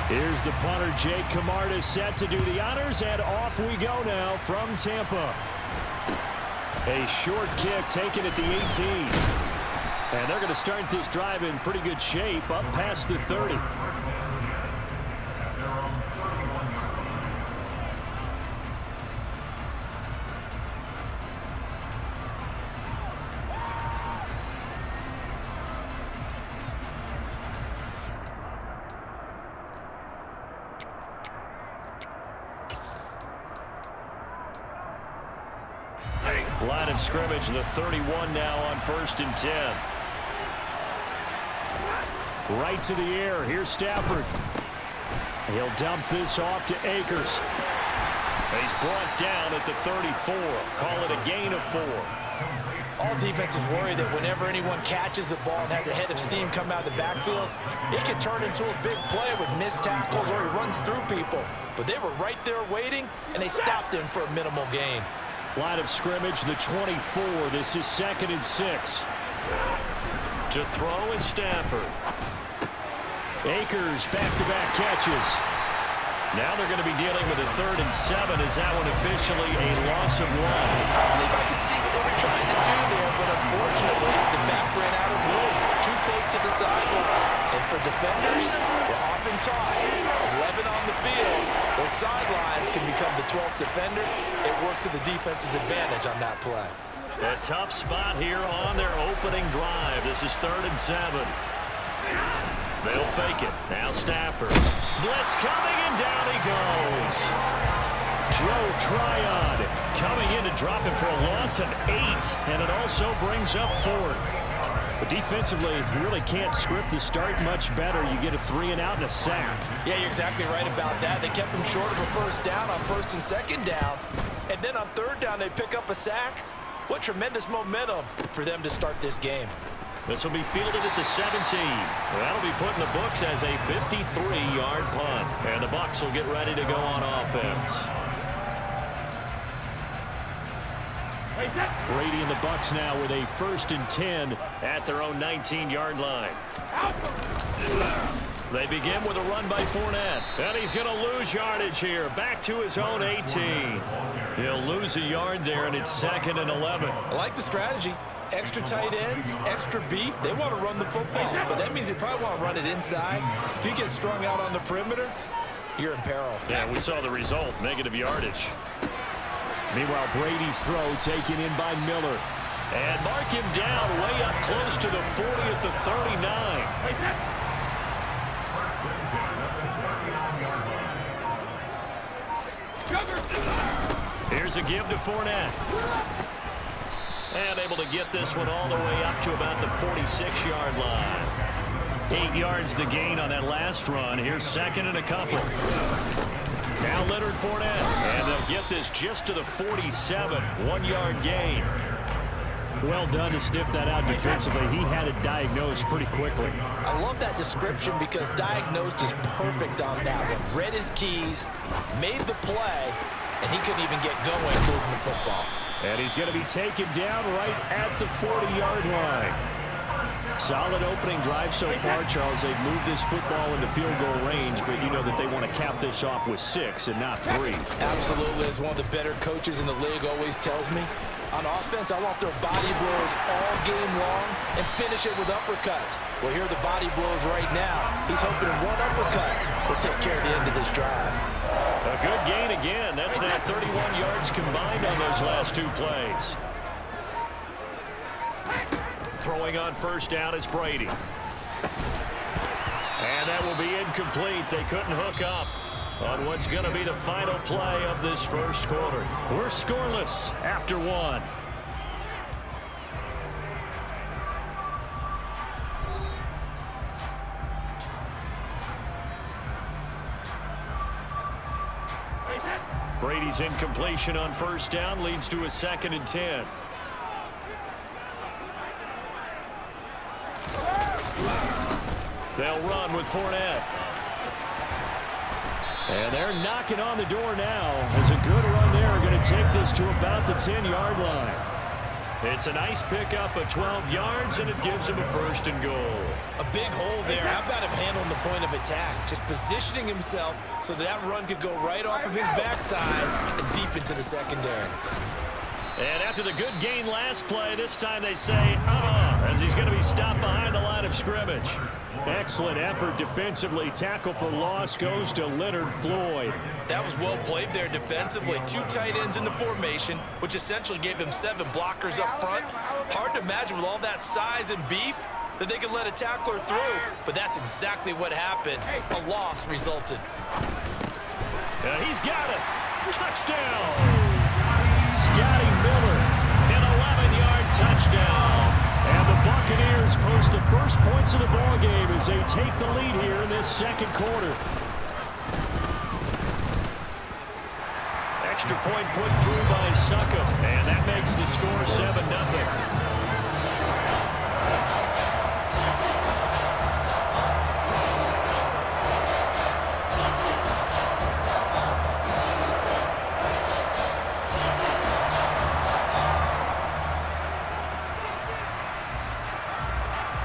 Here's the punter, Jake Camarda, set to do the honors, and off we go now from Tampa. A short kick taken at the 18. And they're going to start this drive in pretty good shape, up past the 30. Line of scrimmage, the 31 now on 1st and 10. Right to the air. Here's Stafford. He'll dump this off to Akers. He's brought down at the 34. Call it a gain of 4. All defenses worry that whenever anyone catches the ball and has a head of steam come out of the backfield, it can turn into a big play with missed tackles or he runs through people. But they were right there waiting, and they stopped him for a minimal gain. Line of scrimmage, the 24. This is 2nd and 6. To throw is Stafford. Akers back-to-back catches. Now they're going to be dealing with a 3rd and 7. Is that one officially a loss of 1? I believe I could see what they were trying to do there, but unfortunately the back ran out of room. Too close to the sideline. And for defenders, we're often taught 11 on the field. Those sidelines can become the 12th defender. It worked to the defense's advantage on that play. A tough spot here on their opening drive. This is 3rd and 7. They'll fake it. Now Stafford. Blitz coming, and down he goes. Joe Tryon coming in to drop him for a loss of 8. And it also brings up 4th. But defensively, you really can't script the start much better. You get a 3-and-out and a sack. Yeah, you're exactly right about that. They kept him short of a 1st down on 1st and 2nd down. And then on 3rd down, they pick up a sack. What tremendous momentum for them to start this game. This will be fielded at the 17. That'll be put in the books as a 53-yard punt. And the Bucs will get ready to go on offense. Brady and the Bucs now with a 1st and 10 at their own 19-yard line. They begin with a run by Fournette. And he's going to lose yardage here. Back to his own 18. He'll lose a yard there, and it's 2nd and 11. I like the strategy. Extra tight ends, extra beef. They want to run the football, but that means they probably want to run it inside. If you get strung out on the perimeter, you're in peril. Yeah, we saw the result, negative yardage. Meanwhile, Brady's throw taken in by Miller. And mark him down way up close to the 40 at the 39. Here's a give to Fournette. And able to get this one all the way up to about the 46-yard line. 8 yards the gain on that last run. Here's 2nd and a couple. Now Leonard Fournette. And they'll get this just to the 47. 1-yard gain. Well done to sniff that out defensively. He had it diagnosed pretty quickly. I love that description because diagnosed is perfect on that one. Read his keys, made the play, and he couldn't even get going moving the football. And he's going to be taken down right at the 40-yard line. Solid opening drive so far, Charles. They've moved this football into field goal range, but you know that they want to cap this off with 6 and not 3. Absolutely. As one of the better coaches in the league always tells me, on offense, I want their body blows all game long and finish it with uppercuts. Well, here are the body blows right now. He's hoping one uppercut will take care of the end of this drive. A good gain again. That's now 31 yards combined on those last 2 plays. Throwing on 1st down is Brady. And that will be incomplete. They couldn't hook up on what's going to be the final play of this 1st quarter. We're scoreless after 1. Brady's incompletion on 1st down leads to a 2nd and 10. They'll run with Fournette. And they're knocking on the door now as a good run there. Going to take this to about the 10-yard line. It's a nice pickup of 12 yards, and it gives him a 1st and goal. A big hole there. How about him handling the point of attack? Just positioning himself so that run could go right off of his backside and deep into the secondary. And after the good gain last play, this time they say, as he's going to be stopped behind the line of scrimmage. Excellent effort defensively. Tackle for loss goes to Leonard Floyd. That was well played there defensively. 2 tight ends in the formation, which essentially gave them 7 blockers up front. Hard to imagine with all that size and beef that they could let a tackler through, but that's exactly what happened. A loss resulted. He's got it. Touchdown. Scotty Miller, an 11-yard touchdown. And the Buccaneers post the first points of the ball game as they take the lead here in this 2nd quarter. Extra point put through by Succop, and that makes the score 7-0.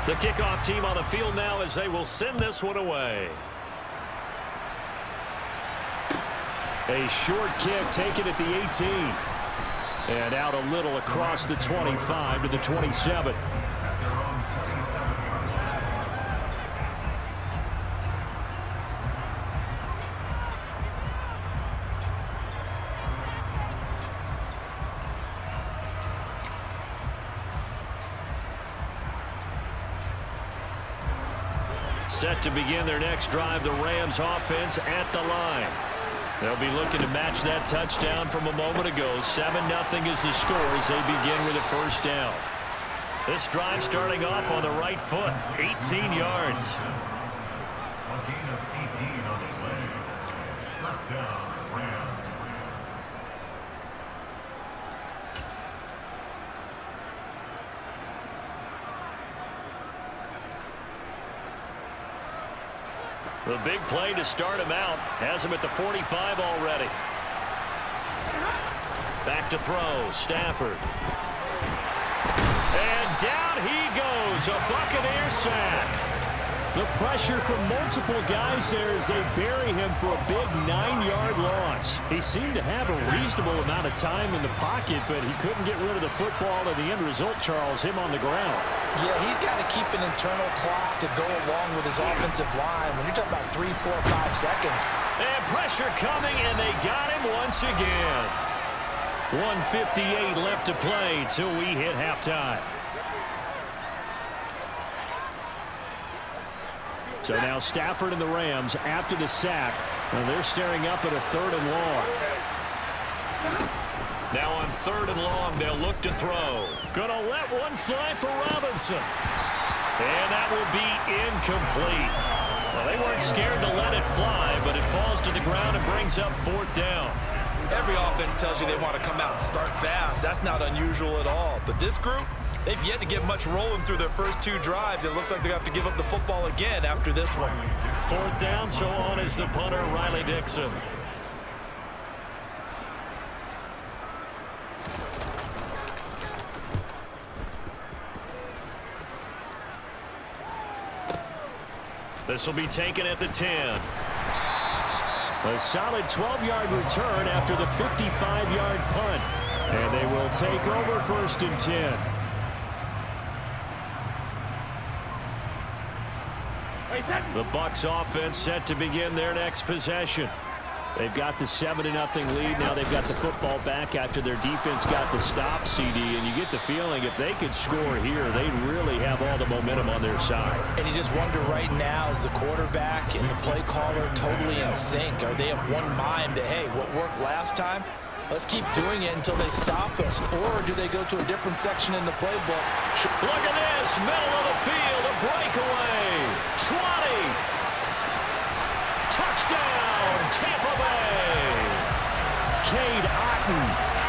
The kickoff team on the field now as they will send this one away. A short kick taken at the 18. And out a little across the 25 to the 27. Set to begin their next drive, the Rams offense at the line. They'll be looking to match that touchdown from a moment ago. 7-0 is the score as they begin with a 1st down. This drive starting off on the right foot, 18 yards. The big play to start him out has him at the 45 already. Back to throw, Stafford. And down he goes, a Buccaneer sack. The pressure from multiple guys there as they bury him for a big 9-yard loss. He seemed to have a reasonable amount of time in the pocket, but he couldn't get rid of the football, and the end result, Charles, him on the ground. Yeah, he's got to keep an internal clock to go along with his offensive line. When you're talking about 3, 4, 5 seconds. And pressure coming, and they got him once again. 1:58 left to play till we hit halftime. So now Stafford and the Rams after the sack. Well, they're staring up at a 3rd and long. Now on 3rd and long, they'll look to throw. Gonna let one fly for Robinson. And that will be incomplete. Well, they weren't scared to let it fly, but it falls to the ground and brings up 4th down. Every offense tells you they want to come out and start fast. That's not unusual at all. But this group, they've yet to get much rolling through their first 2 drives. It looks like they're going to have to give up the football again after this one. 4th down, so on is the punter, Riley Dixon. This will be taken at the 10. A solid 12-yard return after the 55-yard punt. And they will take over 1st and 10. The Bucs offense set to begin their next possession. They've got the 7-0 lead. Now they've got the football back after their defense got the stop, CD. And you get the feeling if they could score here, they'd really have all the momentum on their side. And you just wonder right now, is the quarterback and the play caller totally in sync? Are they of one mind that, hey, what worked last time, let's keep doing it until they stop us? Or do they go to a different section in the playbook? Look at this, middle of the field, a breakaway. 20. Touchdown, Tampa Bay. Cade Otton,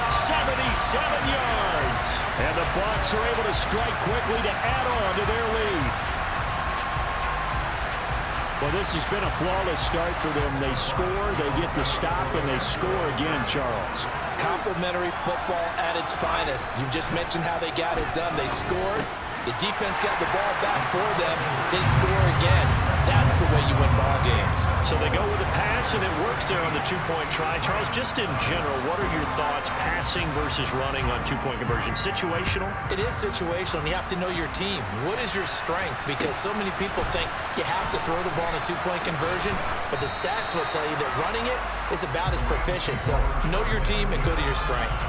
77 yards. And the Bucs are able to strike quickly to add on to their lead. Well, this has been a flawless start for them. They score, they get the stop, and they score again, Charles. Complementary football at its finest. You just mentioned how they got it done. They scored. The defense got the ball back for them. They score again. That's the way you win ball games. So they go with a pass, and it works there on the two-point try. Charles, just in general, what are your thoughts passing versus running on two-point conversion? Situational? It is situational, and you have to know your team. What is your strength? Because so many people think you have to throw the ball in a two-point conversion, but the stats will tell you that running it is about as proficient. So know your team and go to your strength.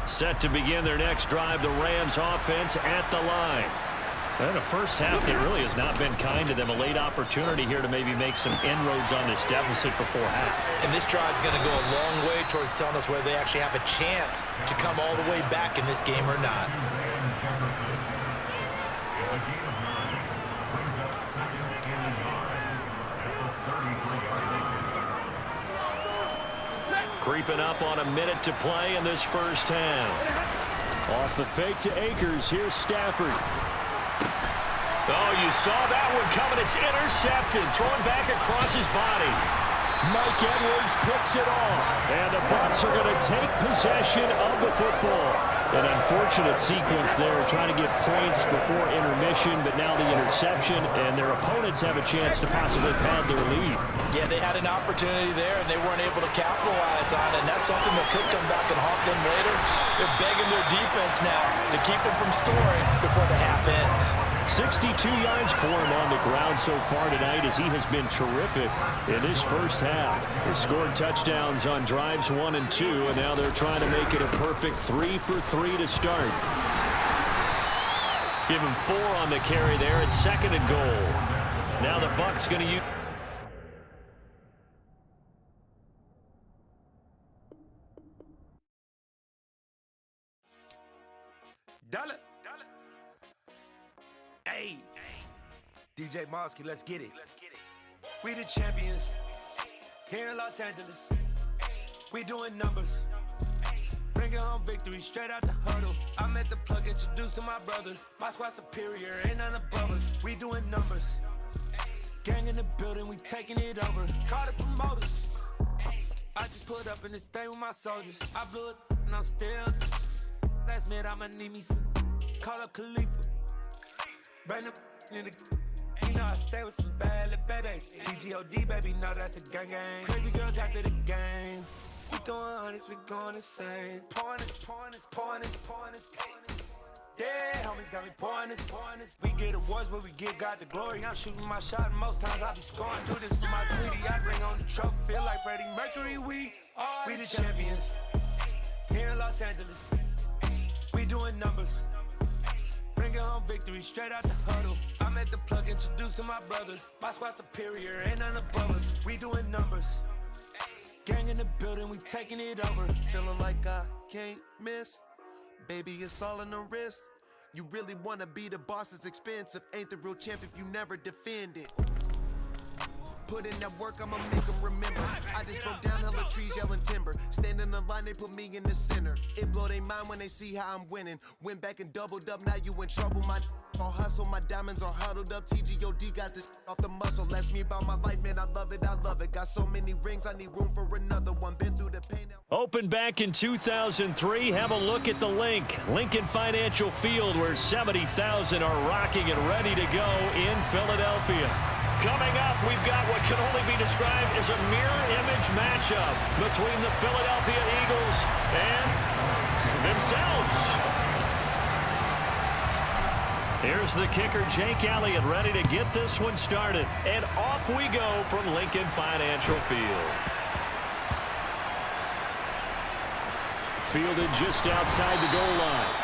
Set to begin their next drive, the Rams offense at the line. In the first half, there really has not been kind to them. A late opportunity here to maybe make some inroads on this deficit before half. And this drive's going to go a long way towards telling us whether they actually have a chance to come all the way back in this game or not. Creeping up on a minute to play in this first half. Off the fake to Akers. Here's Stafford. Oh, you saw that one coming. It's intercepted. Thrown back across his body. Mike Edwards picks it off. And the Bucs are going to take possession of the football. An unfortunate sequence there, trying to get points before intermission, but now the interception, and their opponents have a chance to possibly pad their lead. Yeah, they had an opportunity there, and they weren't able to capitalize on it, and that's something that could come back and haunt them later. They're begging their defense now to keep them from scoring before the half ends. 62 yards for him on the ground so far tonight, as he has been terrific in this first half. They scored touchdowns on drives 1 and 2, and now they're trying to make it a perfect 3 for 3 to start. Give him 4 on the carry there, and 2nd and goal. Now the Bucs going to use... Dollar. Hey, DJ Mosky, let's get it. We the champions here in Los Angeles. We doing numbers. Bringing home victory straight out the huddle. I'm at the plug, introduced to my brother. My squad superior, ain't none above us. We doing numbers. Gang in the building, we taking it over. Call the promoters. I just put up in this thing with my soldiers. I blew it and I'm still. Last minute, I'ma need me some. Call up Khalifa. Bring the in the. You know I stay with some bad little baby. TGOD, baby, know that's a gang gang. Crazy girls after the game. We throwing hundreds, we going insane. Pouring this. Yeah, homies got me pouring this. We get awards, but we give God the glory. I'm shooting my shot, and most times I be scoring. Do this for my city, I bring on the trophy. Feel like Freddie Mercury, we the champions. Here in Los Angeles, we doing numbers. Bringing home victory straight out the huddle. I'm at the plug, introduced to my brother. My squad superior, ain't none above us. We doing numbers. Gang in the building, we taking it over. Feeling like I can't miss. Baby, it's all in the wrist. You really wanna be the boss, it's expensive. Ain't the real champ if you never defend it. Put in that work, I'ma make them remember. I just broke down hella trees, yelling timber. Stand in the line, they put me in the center. It blow their mind when they see how I'm winning. Went back and doubled up, now you in trouble. My all hustle, my diamonds are huddled up. TGOD got this off the muscle. That's me about my life, man, I love it. Got so many rings, I need room for another one. Been through the pain. Opened back in 2003. Have a look at the link. Lincoln Financial Field, where 70,000 are rocking and ready to go in Philadelphia. Coming up, we've got what can only be described as a mirror image matchup between the Philadelphia Eagles and themselves. Here's the kicker, Jake Elliott, ready to get this one started. And off we go from Lincoln Financial Field. Fielded just outside the goal line.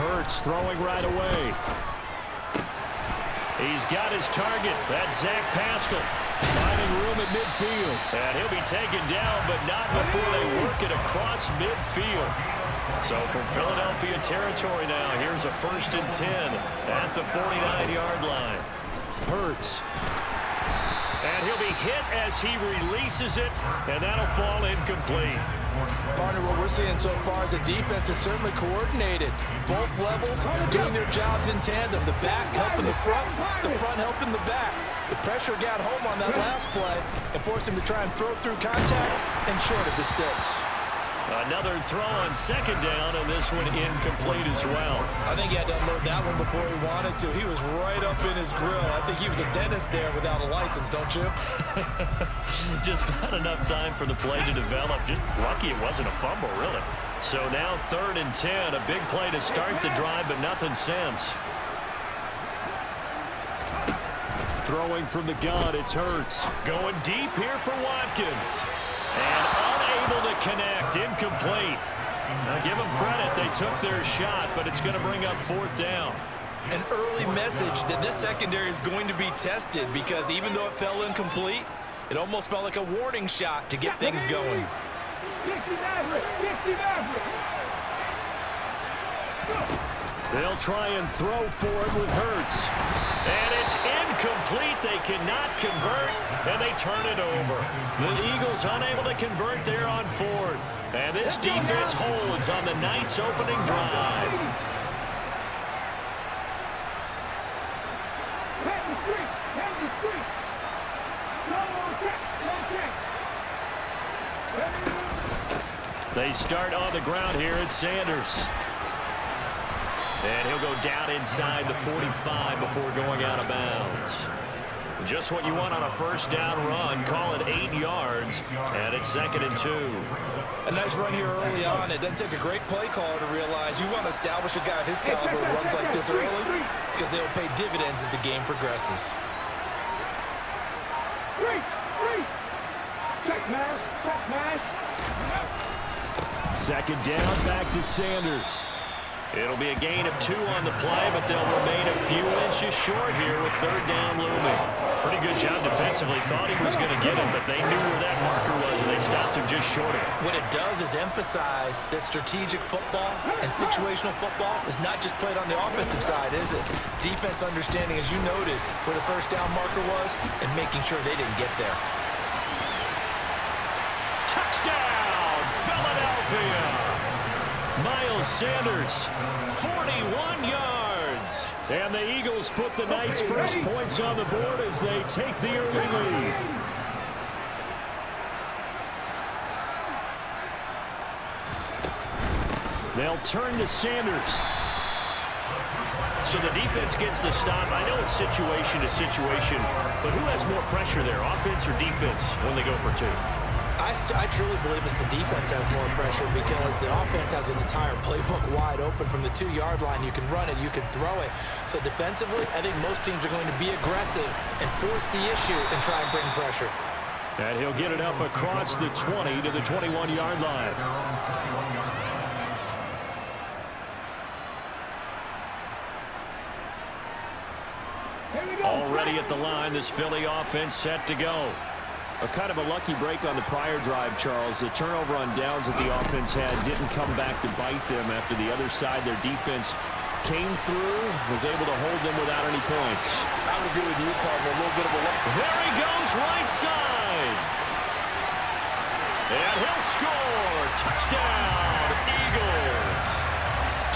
Hurts throwing right away. He's got his target. That's Zach Pascal. Finding room at midfield. And he'll be taken down, but not before they work it across midfield. So from Philadelphia territory now, here's a 1st and 10 at the 49-yard line. Hurts. And he'll be hit as he releases it, and that'll fall incomplete. Partner, what we're seeing so far is the defense is certainly coordinated. Both levels doing their jobs in tandem. The back helping the front helping the back. The pressure got home on that last play and forced him to try and throw through contact and short of the sticks. Another throw on 2nd down, and this one incomplete as well. I think he had to unload that one before he wanted to. He was right up in his grill. I think he was a dentist there without a license, don't you? Just not enough time for the play to develop. Just lucky it wasn't a fumble, really. So now 3rd and 10. A big play to start the drive, but nothing since. Throwing from the gun, it's Hurts. Going deep here for Watkins. And unable to connect, incomplete. Now give them credit, they took their shot, but it's going to bring up 4th down. An early message that this secondary is going to be tested because even though it fell incomplete, it almost felt like a warning shot to get things going. They'll try and throw for it with Hurts. And it's incomplete. They cannot convert, and they turn it over. The Eagles unable to convert there on 4th. And this defense holds on the night's opening drive. They start on the ground here at Sanders. And he'll go down inside the 45 before going out of bounds. Just what you want on a 1st down run. Call it 8 yards, and it's 2nd and 2. A nice run here early on. It doesn't take a great play caller to realize you want to establish a guy of his caliber who runs like this early because they'll pay dividends as the game progresses. Second down, back to Sanders. It'll be a gain of 2 on the play, but they'll remain a few inches short here with 3rd down looming. Pretty good job defensively. Thought he was going to get him, but they knew where that marker was, and they stopped him just short of it. What it does is emphasize that strategic football and situational football is not just played on the offensive side, is it? Defense understanding, as you noted, where the 1st down marker was and making sure they didn't get there. Touchdown, Philadelphia! Miles Sanders, 41 yards. And the Eagles put the night's first points on the board as they take the early lead. They'll turn to Sanders. So the defense gets the stop. I know it's situation to situation, but who has more pressure there, offense or defense, when they go for 2? I truly believe it's the defense has more pressure because the offense has an entire playbook wide open from the 2-yard line. You can run it, you can throw it. So defensively, I think most teams are going to be aggressive and force the issue and try and bring pressure. And he'll get it up across the 20 to the 21-yard line. Already at the line, this Philly offense set to go. A kind of a lucky break on the prior drive, Charles. The turnover on downs that the offense had didn't come back to bite them after the other side. Their defense came through, was able to hold them without any points. I would agree with you, partner. A little bit of a luck. There he goes, right side. And he'll score. Touchdown, Eagles.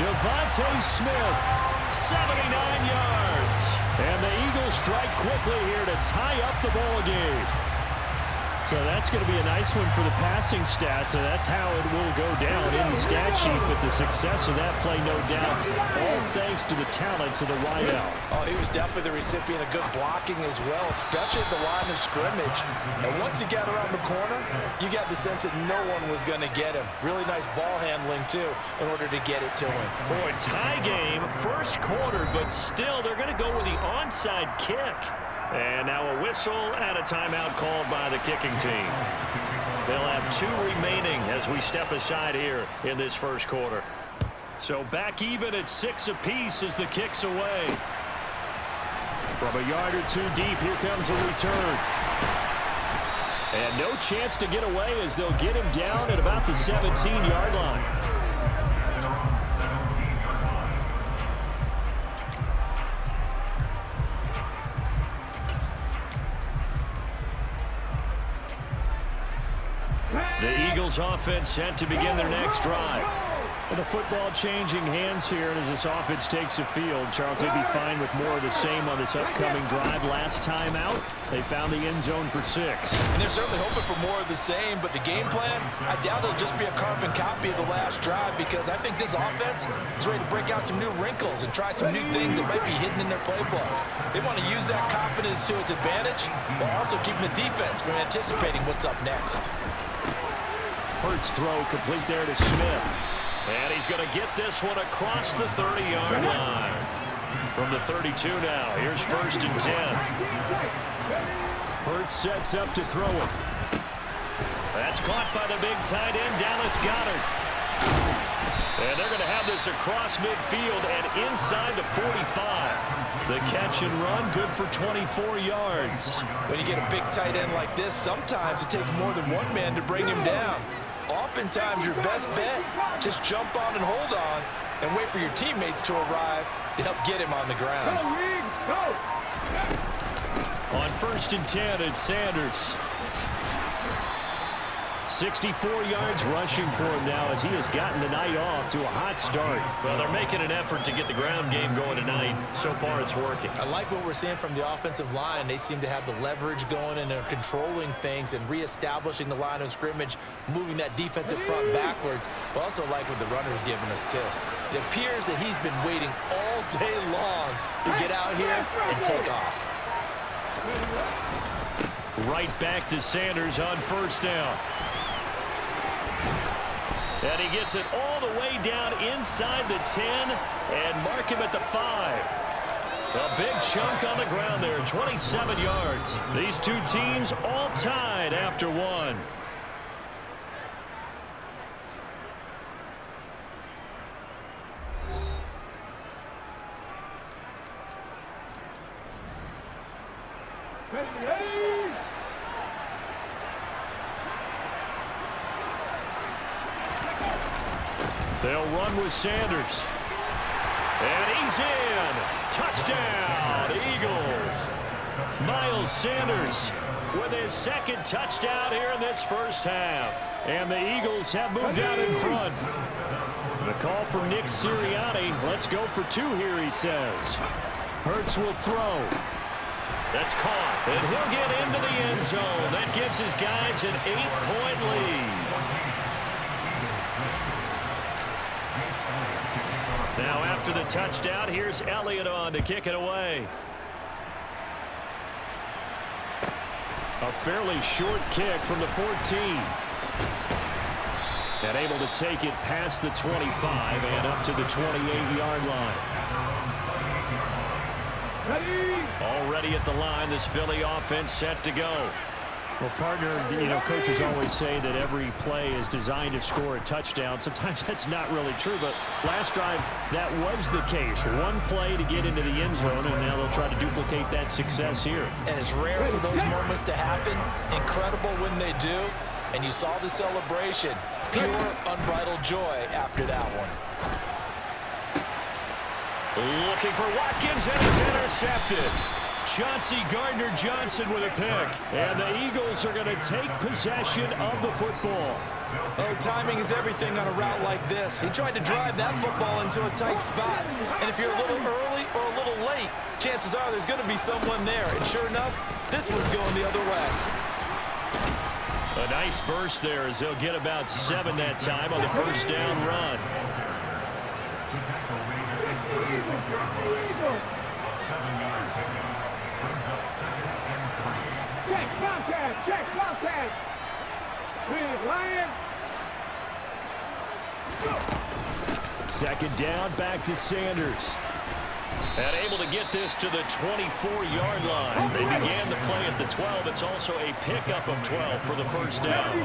Devontae Smith, 79 yards. And the Eagles strike quickly here to tie up the ball game. So that's going to be a nice one for the passing stats, and that's how it will go down in the stat sheet. But the success of that play, no doubt, all thanks to the talents of the wideout. Oh, he was definitely the recipient of good blocking as well, especially at the line of scrimmage. And once he got around the corner, you got the sense that no one was going to get him. Really nice ball handling, too, in order to get it to him. Boy, tie game, first quarter, but still they're going to go with the onside kick. And now a whistle and a timeout called by the kicking team. They'll have 2 remaining as we step aside here in this first quarter. So back even at 6 apiece as the kick's away. From a yard or two deep, here comes the return. And no chance to get away as they'll get him down at about the 17-yard line. The Eagles offense set to begin their next drive. And the football changing hands here, and as this offense takes the field, Charles, they'd be fine with more of the same on this upcoming drive. Last time out, they found the end zone for 6. And they're certainly hoping for more of the same, but the game plan, I doubt it'll just be a carbon copy of the last drive, because I think this offense is ready to break out some new wrinkles and try some new things that might be hidden in their playbook. They want to use that confidence to its advantage, while also keeping the defense from anticipating what's up next. Hurts throw complete there to Smith. And he's going to get this one across the 30-yard line. From the 32 now, here's 1st and 10. Hurts sets up to throw it. That's caught by the big tight end, Dallas Goedert. And they're going to have this across midfield and inside the 45. The catch and run, good for 24 yards. When you get a big tight end like this, sometimes it takes more than one man to bring him down. Oftentimes, your best bet, just jump on and hold on and wait for your teammates to arrive to help get him on the ground. On 1st and 10, it's Sanders. 64 yards rushing for him now as he has gotten the night off to a hot start. Well, they're making an effort to get the ground game going tonight. So far, it's working. I like what we're seeing from the offensive line. They seem to have the leverage going and are controlling things and reestablishing the line of scrimmage, moving that defensive front backwards, but also like what the runner's giving us, too. It appears that he's been waiting all day long to get out here and take off. Right back to Sanders on 1st down. And he gets it all the way down inside the 10 and mark him at the 5. A big chunk on the ground there, 27 yards. These two teams all tied after one. They'll run with Sanders. And he's in. Touchdown, Eagles. Miles Sanders with his 2nd touchdown here in this first half. And the Eagles have moved out in front. The call from Nick Sirianni. Let's go for 2 here, he says. Hurts will throw. That's caught. And he'll get into the end zone. That gives his guys an 8-point lead. Now after the touchdown, here's Elliott on to kick it away. A fairly short kick from the 14. And able to take it past the 25 and up to the 28-yard line. Already at the line, this Philly offense set to go. Well, partner, coaches always say that every play is designed to score a touchdown. Sometimes that's not really true, but last drive, that was the case. One play to get into the end zone, and now they'll try to duplicate that success here. And it's rare for those moments to happen. Incredible when they do. And you saw the celebration. Pure, unbridled joy after that one. Looking for Watkins, and it's intercepted. Chauncey Gardner-Johnson with a pick. And the Eagles are going to take possession of the football. Oh, timing is everything on a route like this. He tried to drive that football into a tight spot. And if you're a little early or a little late, chances are there's going to be someone there. And sure enough, this one's going the other way. A nice burst there as they'll get about 7 that time on the first down run. Second down, back to Sanders. And able to get this to the 24-yard line. They began the play at the 12. It's also a pickup of 12 for the first down.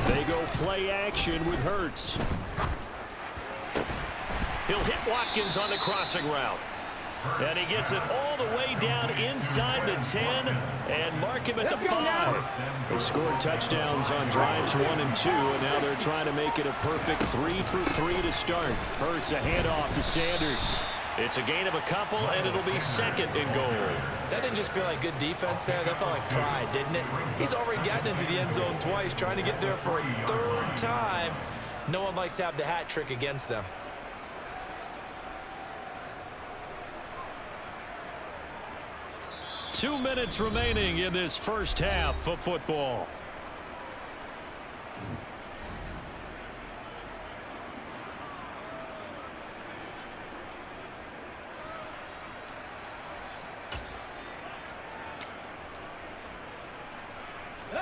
They go play action with Hurts. He'll hit Watkins on the crossing route. And he gets it all the way down inside the 10 and mark him at the 5. They scored touchdowns on drives 1 and 2, and now they're trying to make it a perfect 3 for 3 to start. Hurts a handoff to Sanders. It's a gain of a couple, and it'll be 2nd and goal. That didn't just feel like good defense there. That felt like pride, didn't it? He's already gotten into the end zone twice, trying to get there for a 3rd time. No one likes to have the hat trick against them. Two minutes remaining in this first half of football.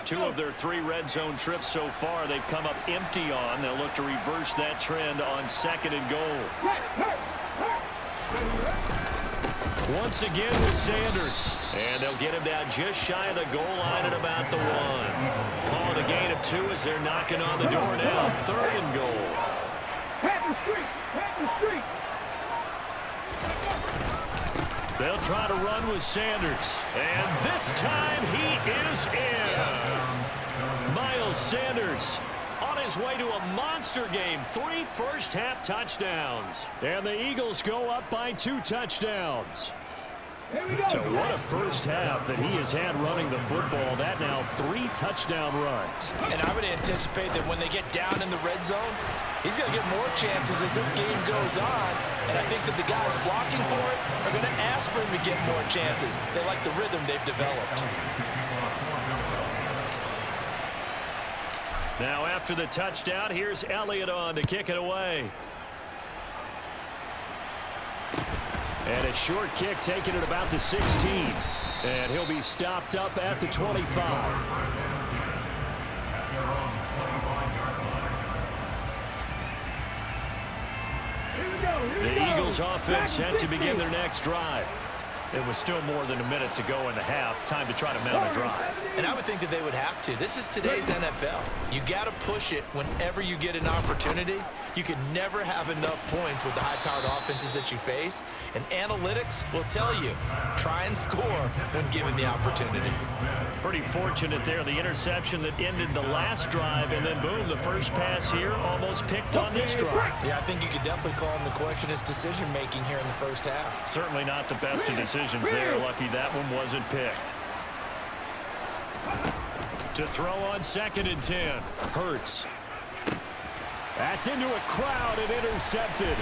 Two of their 3 red zone trips so far they've come up empty on. They'll look to reverse that trend on 2nd and goal. Once again with Sanders. And they'll get him down just shy of the goal line at about the 1. Call it a gain of 2 as they're knocking on the door now. 3rd and goal. They'll try to run with Sanders. And this time he is in. Yes. Miles Sanders on his way to a monster game. 3 first-half touchdowns. And the Eagles go up by 2 touchdowns. So what a first half that he has had running the football. That now 3 touchdown runs. And I would anticipate that when they get down in the red zone, he's going to get more chances as this game goes on. And I think that the guys blocking for it are going to ask for him to get more chances. They like the rhythm they've developed. Now after the touchdown, here's Elliott on to kick it away. And a short kick taken at about the 16. And he'll be stopped up at the 25. The Eagles offense set to begin their next drive. It was still more than a minute to go in the half. Time to try to mount a drive. And I would think that they would have to. This is today's NFL. You got to push it whenever you get an opportunity. You can never have enough points with the high-powered offenses that you face. And analytics will tell you, try and score when given the opportunity. Pretty fortunate there. The interception that ended the last drive, and then boom, the first pass here almost picked on this drive. Yeah, I think you could definitely call him the question is decision-making here in the first half. Certainly not the best of decisions there. Lucky that one wasn't picked. To throw on 2nd and 10. Hurts. That's into a crowd and intercepted.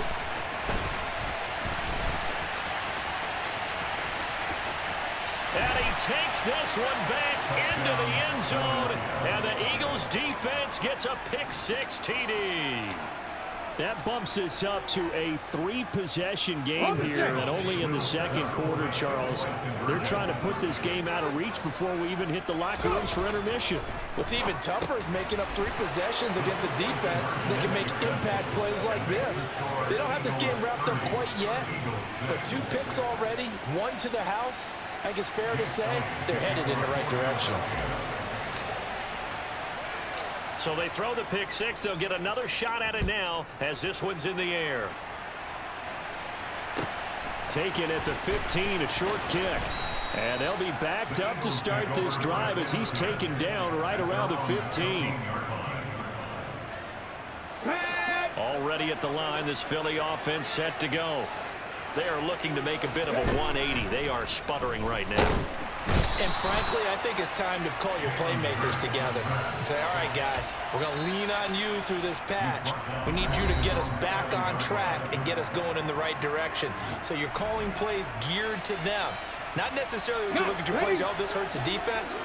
And he takes this one back into the end zone. And the Eagles defense gets a pick-6 TD. That bumps us up to a 3-possession game here, and only in the 2nd quarter, Charles. They're trying to put this game out of reach before we even hit the locker rooms for intermission. What's even tougher is making up 3 possessions against a defense that can make impact plays like this. They don't have this game wrapped up quite yet, but 2 picks already, 1 to the house. I think it's fair to say they're headed in the right direction. So they throw the pick-6. They'll get another shot at it now as this one's in the air. Taken at the 15, a short kick. And they'll be backed up to start this drive as he's taken down right around the 15. Already at the line, this Philly offense set to go. They are looking to make a bit of a 180. They are sputtering right now. And frankly, I think it's time to call your playmakers together and say, all right, guys, we're going to lean on you through this patch. We need you to get us back on track and get us going in the right direction. So you're calling plays geared to them. Not necessarily when you look at your plays, oh, this hurts the defense.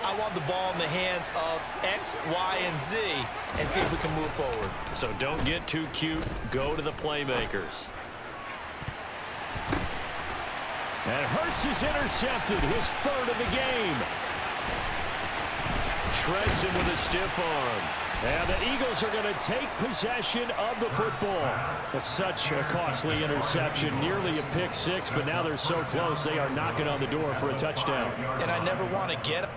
I want the ball in the hands of X, Y, and Z and see if we can move forward. So don't get too cute. Go to the playmakers. And Hurts is intercepted, his 3rd of the game. Shreds him with a stiff arm. And the Eagles are going to take possession of the football. It's such a costly interception, nearly a pick six, but now they're so close they are knocking on the door for a touchdown. And I never want to get